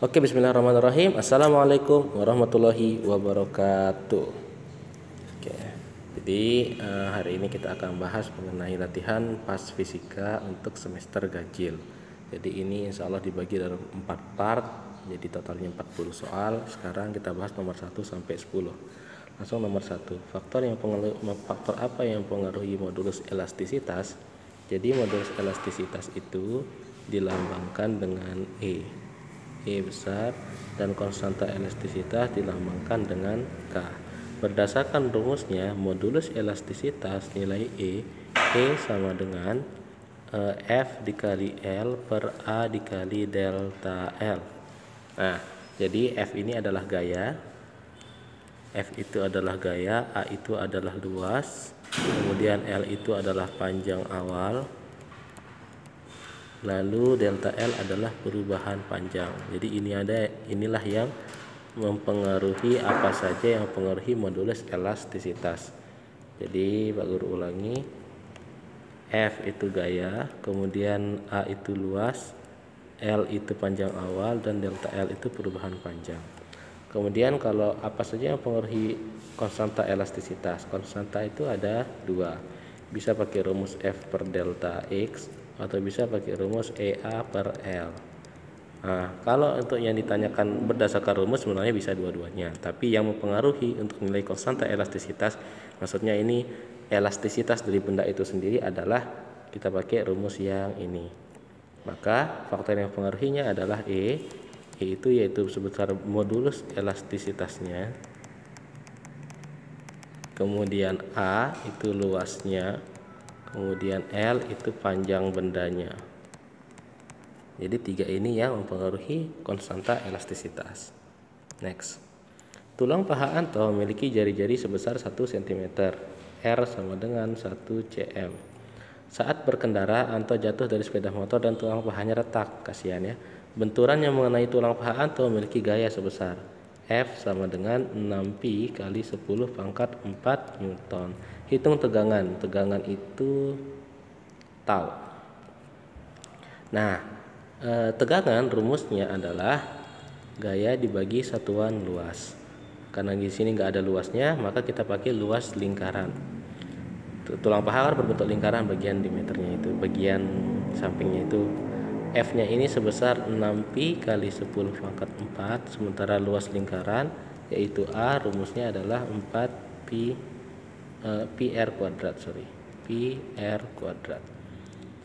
Oke, bismillahirrahmanirrahim. Assalamualaikum warahmatullahi wabarakatuh. Oke, jadi hari ini kita akan bahas mengenai latihan pas fisika untuk semester ganjil. Jadi ini insya Allah dibagi dalam 4 part, jadi totalnya 40 soal. Sekarang kita bahas nomor 1 sampai 10. Langsung nomor 1, faktor apa yang mempengaruhi modulus elastisitas? Jadi modulus elastisitas itu dilambangkan dengan E besar, dan konstanta elastisitas dilambangkan dengan K. Berdasarkan rumusnya, modulus elastisitas nilai E sama dengan F dikali L per A dikali delta L. Nah, jadi F ini adalah gaya, F itu adalah gaya, A itu adalah luas, kemudian L itu adalah panjang awal, lalu delta L adalah perubahan panjang. Jadi inilah yang mempengaruhi apa saja yang mempengaruhi modulus elastisitas. Jadi Pak Guru ulangi, F itu gaya, kemudian A itu luas, L itu panjang awal, dan delta L itu perubahan panjang. Kemudian kalau apa saja yang mempengaruhi konstanta elastisitas? Konstanta itu ada dua, bisa pakai rumus F per delta X atau bisa pakai rumus EA per L. Nah, kalau untuk yang ditanyakan berdasarkan rumus sebenarnya bisa dua-duanya, tapi yang mempengaruhi untuk nilai konstanta elastisitas, maksudnya ini elastisitas dari benda itu sendiri adalah kita pakai rumus yang ini. Maka faktor yang mempengaruhinya adalah E itu yaitu sebesar modulus elastisitasnya, kemudian A itu luasnya, kemudian L itu panjang bendanya. Jadi tiga ini yang mempengaruhi konstanta elastisitas. Next, tulang paha Anto memiliki jari-jari sebesar 1 cm, R sama dengan 1 cm. Saat berkendara, Anto jatuh dari sepeda motor dan tulang pahanya retak. Kasihan ya. Benturan yang mengenai tulang paha Anto memiliki gaya sebesar F sama dengan 6pi kali 10 pangkat 4 Newton. Hitung tegangan. Tegangan itu tau. Nah, tegangan rumusnya adalah gaya dibagi satuan luas. Karena di sini nggak ada luasnya, maka kita pakai luas lingkaran. Tulang paha kan berbentuk lingkaran, bagian diameternya itu, bagian sampingnya itu. F-nya ini sebesar 6pi kali 10 pangkat 4, sementara luas lingkaran yaitu A rumusnya adalah 4pi pi r kuadrat, pi r kuadrat.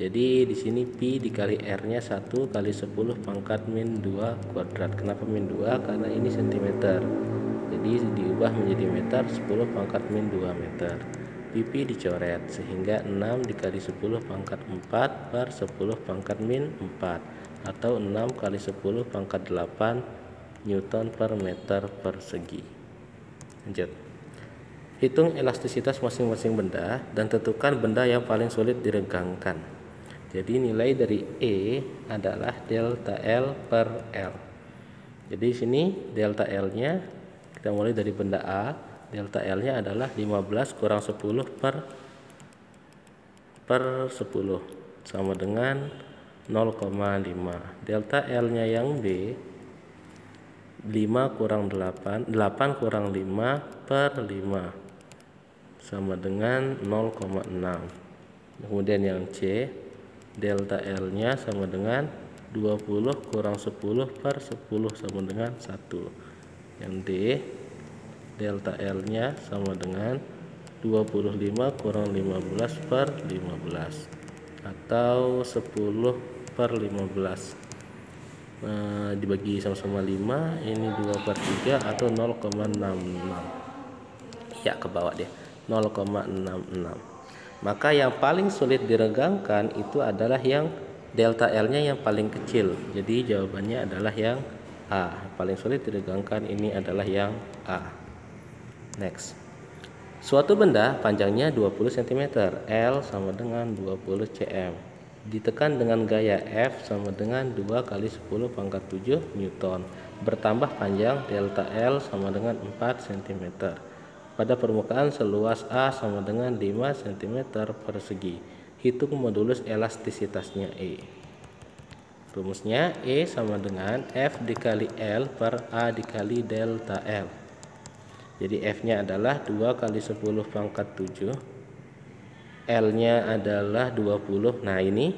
Jadi di sini pi dikali r-nya 1 kali 10 pangkat min 2 kuadrat. Kenapa min 2? Karena ini cm. Jadi diubah menjadi meter, 10 pangkat min 2 meter. Pi dicoret sehingga 6 dikali 10 pangkat 4 per 10 pangkat min 4 atau 6 kali 10 pangkat 8 Newton per meter persegi. Lanjut. Hitung elastisitas masing-masing benda dan tentukan benda yang paling sulit diregangkan. Jadi nilai dari E adalah delta L per L. Jadi sini delta L-nya kita mulai dari benda A. Delta L-nya adalah 15 kurang 10 per 10 sama dengan 0,5. Delta L-nya yang B 5 kurang 8 kurang 5 per 5 sama dengan 0,6. Kemudian yang C, delta L-nya sama dengan 20 kurang 10 per 10 sama dengan 1. Yang D, delta L-nya sama dengan 25 kurang 15 per 15 atau 10 per 15. Dibagi sama-sama 5, ini 2 per 3 atau 0,66. Ya, ke bawah deh, 0,66. Maka yang paling sulit diregangkan itu adalah yang delta L-nya yang paling kecil. Jadi jawabannya adalah yang A. Paling sulit diregangkan ini adalah yang A. Next, suatu benda panjangnya 20 cm, L sama dengan 20 cm, ditekan dengan gaya F sama dengan 2 kali 10 pangkat 7 Newton, bertambah panjang delta L sama dengan 4 cm. Pada permukaan seluas A sama dengan 5 cm persegi. Hitung modulus elastisitasnya E. Rumusnya E sama dengan F dikali L per A dikali delta L. Jadi F-nya adalah 2 kali 10 pangkat 7, L-nya adalah 20. Nah ini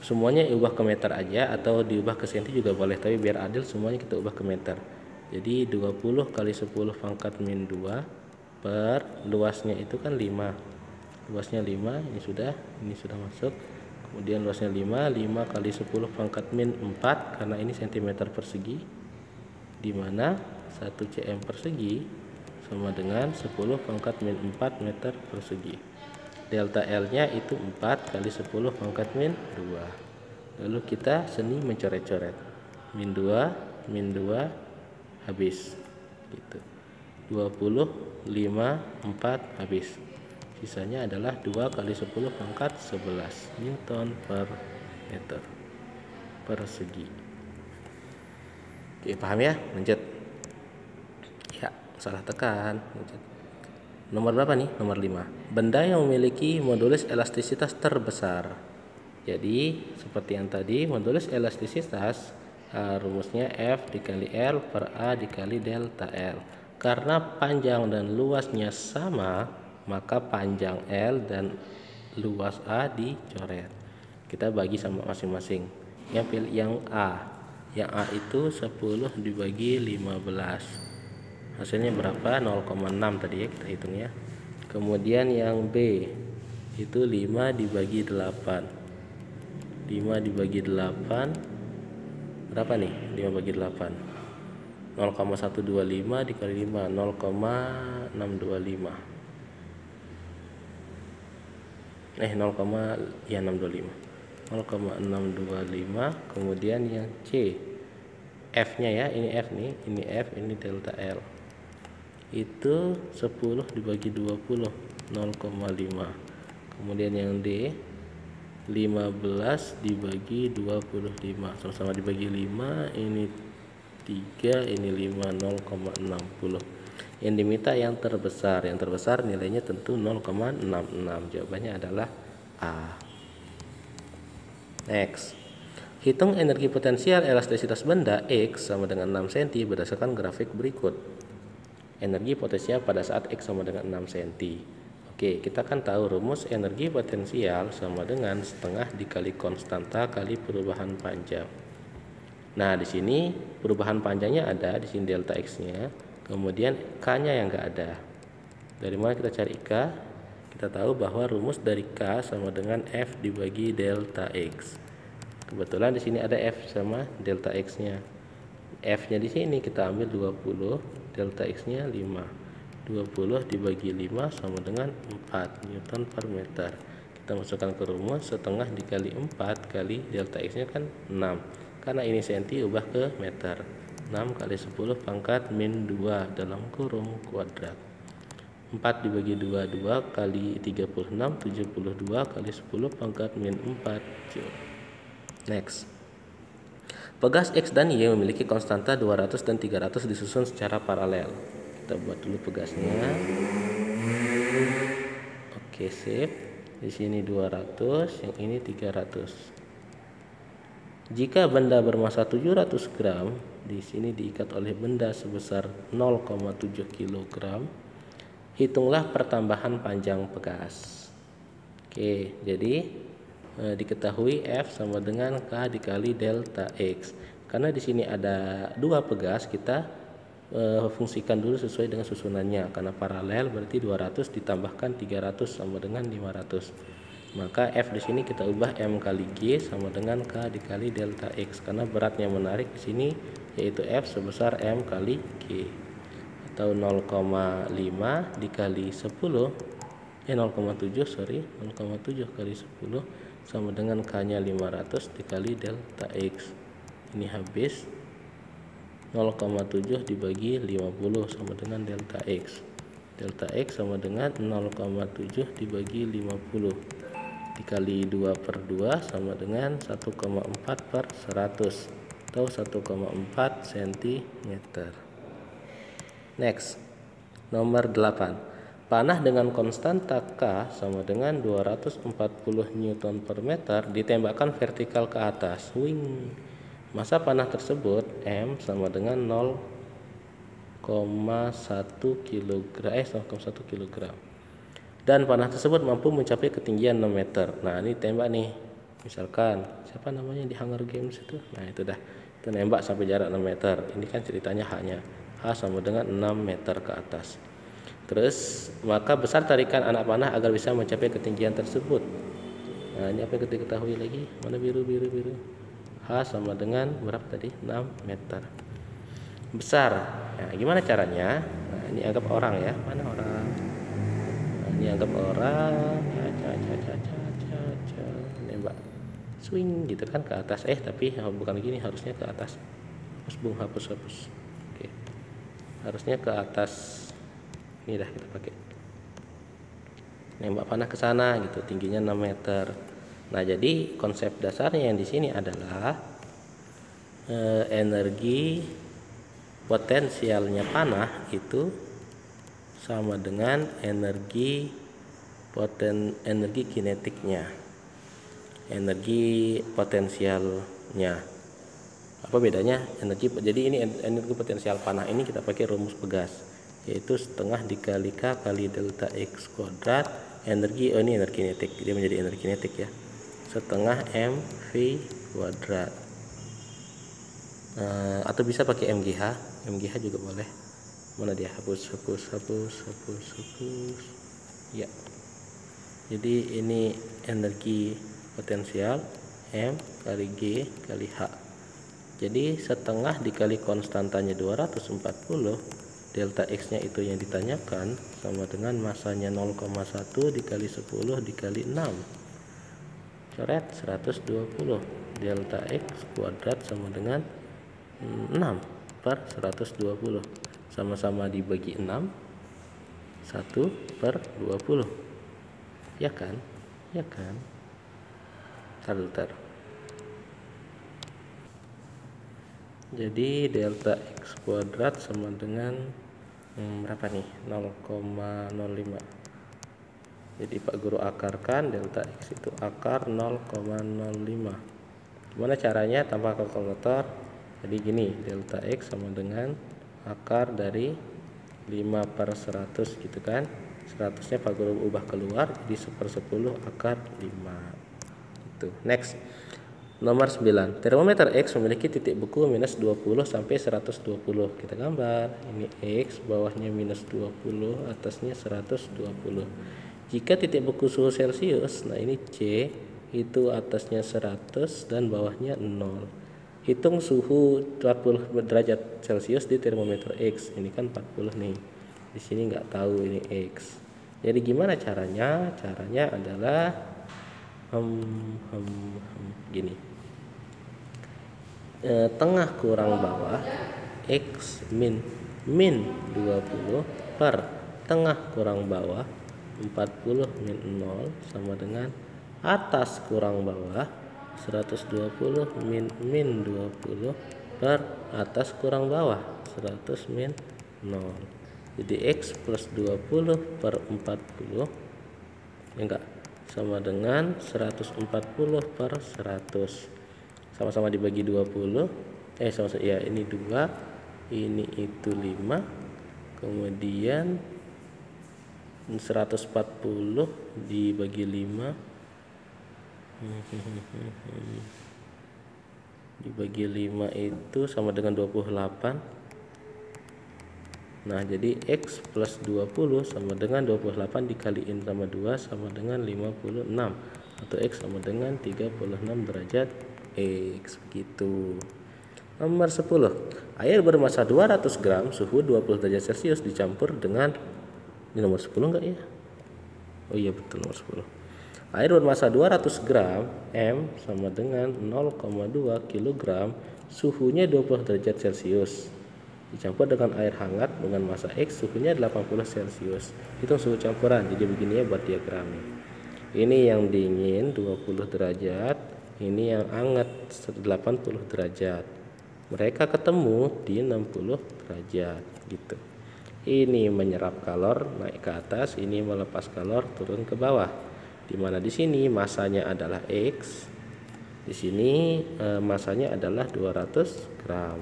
semuanya ubah ke meter aja atau diubah ke senti juga boleh, tapi biar adil semuanya kita ubah ke meter. Jadi 20 kali 10 pangkat min 2 per luasnya itu kan 5. Luasnya 5, ini sudah masuk. Kemudian luasnya 5 kali 10 pangkat min 4 karena ini cm persegi, di mana 1 cm persegi sama dengan 10 pangkat min 4 meter persegi. Delta L nya itu 4 kali 10 pangkat min 2. Lalu kita seni mencoret-coret, min 2 habis gitu. 20, 5, 4 habis. Sisanya adalah 2 kali 10 pangkat 11 Newton per meter persegi. Oke, paham ya? Lanjut. Ya, salah tekan. Lanjut. Nomor berapa nih? Nomor 5. Benda yang memiliki modulus elastisitas terbesar. Jadi, seperti yang tadi, modulus elastisitas rumusnya F dikali L per A dikali delta L. Karena panjang dan luasnya sama, maka panjang L dan luas A dicoret. Kita bagi sama masing-masing. Yang pilih yang A. Yang A itu 10 dibagi 15. Hasilnya berapa? 0,6 tadi ya kita hitung ya. Kemudian yang B itu 5 dibagi 8. 5 dibagi 8 berapa nih? 5 bagi 8. 0,125 dikali 5, 0,625. 0,625. Kemudian yang C, F-nya ya, ini F nih, ini F, ini delta L. Itu 10 dibagi 20, 0,5. Kemudian yang D, 15 dibagi 25, sama-sama dibagi 5, ini 3, ini 5, 0,60. Yang diminta yang terbesar nilainya tentu 0,66. Jawabannya adalah A. Next, hitung energi potensial elastisitas benda X sama dengan 6 cm berdasarkan grafik berikut. Energi potensial pada saat X sama dengan 6 cm. Oke, kita kan tahu rumus energi potensial sama dengan setengah dikali konstanta kali perubahan panjang. Nah, di sini perubahan panjangnya ada, di sini delta X-nya. Kemudian K-nya yang enggak ada. Dari mana kita cari K? Kita tahu bahwa rumus dari K sama dengan F dibagi delta X. Kebetulan di sini ada F sama delta X-nya. F-nya di sini kita ambil 20, delta X-nya 5. 20 dibagi 5 sama dengan 4 Newton per meter. Kita masukkan ke rumus, setengah dikali 4 kali delta X-nya kan 6. Karena ini senti, ubah ke meter. 6 kali 10 pangkat min 2 dalam kurung kuadrat. 4 dibagi 2, 2 kali 36, 72 kali 10 pangkat min 4 Joule. Next, pegas X dan Y memiliki konstanta 200 dan 300 disusun secara paralel. Kita buat dulu pegasnya. Oke, sip. Di sini 200, yang ini 300. Jika benda bermasa 700 gram, di sini diikat oleh benda sebesar 0,7 kg, hitunglah pertambahan panjang pegas. Oke, jadi diketahui F sama dengan K dikali delta X. Karena di sini ada dua pegas, kita fungsikan dulu sesuai dengan susunannya. Karena paralel berarti 200 ditambahkan 300 sama dengan 500. Maka F di sini kita ubah M kali G sama dengan K dikali delta X, karena beratnya menarik di sini yaitu F sebesar M kali G, atau 0,5 dikali 10 0,7 kali 10 sama dengan K nya 500 dikali delta X. Ini habis 0,7 dibagi 50 sama dengan delta X. Delta X sama dengan 0,7 dibagi 50 dikali 2 per 2 sama dengan 1,4 per 100 atau 1,4 cm. Next, nomor 8. Panah dengan konstanta K sama dengan 240 Newton per meter ditembakkan vertikal ke atas. Wing. Massa panah tersebut M sama dengan 0,1 kg, 0,1 kg. Dan panah tersebut mampu mencapai ketinggian 6 meter. Nah, ini tembak nih. Misalkan siapa namanya di Hunger Games itu? Nah, itu dah. Itu nembak sampai jarak 6 meter. Ini kan ceritanya H-nya. H sama dengan 6 meter ke atas. Terus, maka besar tarikan anak panah agar bisa mencapai ketinggian tersebut. Nah, ini apa yang kita ketahui lagi? Mana biru. H sama dengan berapa tadi? 6 meter. Besar. Nah, gimana caranya? Nah, ini anggap orang ya. Mana orang? Nah, ini anggap orang. Nembak. Swing gitu kan ke atas. Tapi bukan gini, harusnya ke atas. Hapus. Oke. Harusnya ke atas. Ini dah kita pakai. Nembak panah ke sana gitu, tingginya 6 meter. Nah, jadi konsep dasarnya yang di sini adalah energi potensialnya panah itu sama dengan energi kinetiknya. Energi potensialnya. Apa bedanya? Jadi ini energi potensial panah ini kita pakai rumus Pegas, yaitu setengah dikali K kali delta X kuadrat energi ini energi kinetik, dia menjadi energi kinetik ya, setengah mv kuadrat. Atau bisa pakai MGH juga boleh. Mana dia? Hapus ya. Jadi ini energi potensial M kali G kali H. Jadi setengah dikali konstantanya 240, delta X nya itu yang ditanyakan sama dengan masanya 0,1 dikali 10 dikali 6, coret 120. Delta X kuadrat sama dengan 6 per 120, sama-sama dibagi 6, 1 per 20, ya kan? Tar. Jadi delta X kuadrat sama dengan berapa nih? 0,05. Jadi Pak Guru akarkan delta X itu akar 0,05. Gimana caranya tanpa kalkulator? Jadi gini, delta X sama dengan akar dari 5 per 100 gitu kan. 100 nya Pak Guru ubah keluar jadi 1/10 akar 5. Itu. Next. Nomor 9. Termometer X memiliki titik beku minus 20 sampai 120. Kita gambar. Ini X, bawahnya minus 20, atasnya 120. Jika titik beku suhu Celcius, nah ini C, itu atasnya 100 dan bawahnya 0. Hitung suhu 40 derajat Celcius di termometer X. Ini kan 40 nih. Di sini nggak tahu ini X. Jadi gimana caranya? Caranya adalah gini. Tengah kurang bawah X min 20 per tengah kurang bawah 40 min 0 sama dengan atas kurang bawah 120 min 20 per atas kurang bawah 100 min 0. Jadi X plus 20 per 40 enggak sama dengan 140 per 100, sama-sama dibagi 20, ya ini 2, ini itu 5, kemudian 140 dibagi 5 dibagi 5 itu sama dengan 28. Nah, jadi X plus 20 sama dengan 28 dikaliin sama 2 sama dengan 56, atau X sama dengan 36 derajat X begitu. Nomor 10. Air bermassa 200 gram suhu 20 derajat Celcius dicampur dengan, ini nomor 10 enggak ya? Oh iya betul, nomor 10. Air bermassa 200 gram M sama dengan 0,2 kg, suhunya 20 derajat Celcius. Dicampur dengan air hangat dengan massa X, suhunya 80 Celcius. Itu suhu campuran. Jadi begini ya buat diagramnya. Ini yang dingin 20 derajat, ini yang hangat 80 derajat. Mereka ketemu di 60 derajat gitu. Ini menyerap kalor naik ke atas, ini melepas kalor turun ke bawah. Dimana di sini masanya adalah X, Di sini masanya adalah 200 gram.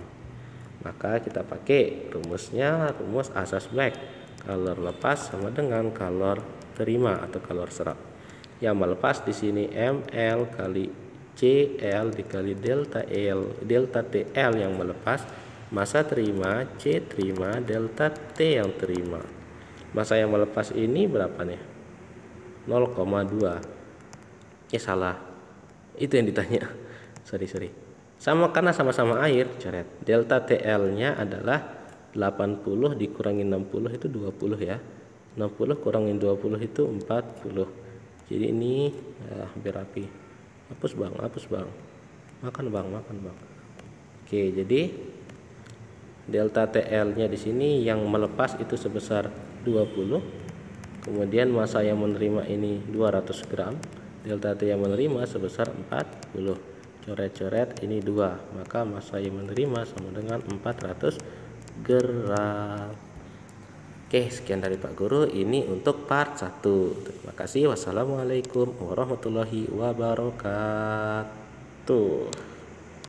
Maka kita pakai rumusnya, rumus asas back. Kalor lepas sama dengan kalor terima atau kalor serap. Yang melepas di sini ml kali CL dikali delta L, delta TL yang melepas, massa terima C terima delta T yang terima. Massa yang melepas ini berapa nih? 0,2. Salah. Itu yang ditanya. Sorry. Sama karena sama-sama air, coret. Delta TL-nya adalah 80 dikurangi 60 itu 20 ya. 60 kurangin 20 itu 40. Jadi ini hampir rapi. Hapus bang. Makan bang. Oke, jadi delta TL-nya di sini yang melepas itu sebesar 20. Kemudian massa yang menerima ini 200 gram. Delta T yang menerima sebesar 40. Coret-coret ini 2. Maka massa yang menerima sama dengan 400 gram. Oke, sekian dari Pak Guru. Ini untuk part 1. Terima kasih. Wassalamualaikum warahmatullahi wabarakatuh.